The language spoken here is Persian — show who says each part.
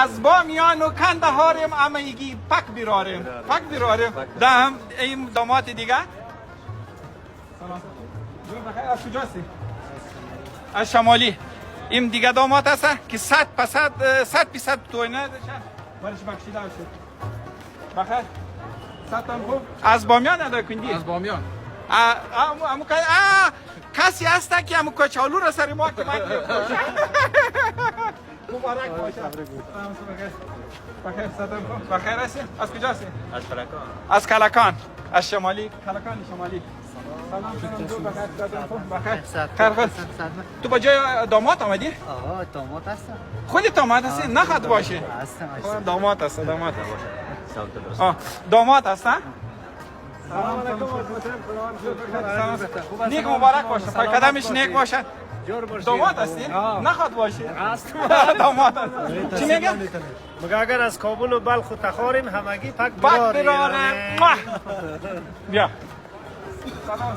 Speaker 1: از بامیان و کندهارم اما ایگی پک بیرارم دم این داماد دیگه سلام جون بخیر. از کجاستی؟ از شمالی. این دیگه داماد هست که 100% توینه برش بخشیده شد. بخیر 100 هم خوب. از بامیان ادا کندی؟
Speaker 2: از بامیان.
Speaker 1: کسی هست که همون کچالو را سر ما که من مبارک باشه. بخیر سلام. بخیر هستی؟ از کجا هستی؟
Speaker 3: از کلکان.
Speaker 1: از کلکان. از شمالی. کلکان شمالی. سلام. بخیر. تو با جای داماد آمدی؟
Speaker 4: آها داماد هستم.
Speaker 1: خودت داماد هستی؟ نخواد باشه.
Speaker 4: هستم.
Speaker 1: داماد هست.
Speaker 3: سلام.
Speaker 1: داماد هست؟ سلام علیکم. نیک مبارک باشه. پای قدمش نیک باشه. داماد هستی؟ نخواد باشه. داماد هست. چی میگه؟
Speaker 5: مگه اگر از کابل و بلخ و تخاریم همگی پک
Speaker 1: براره. بیا. سلام.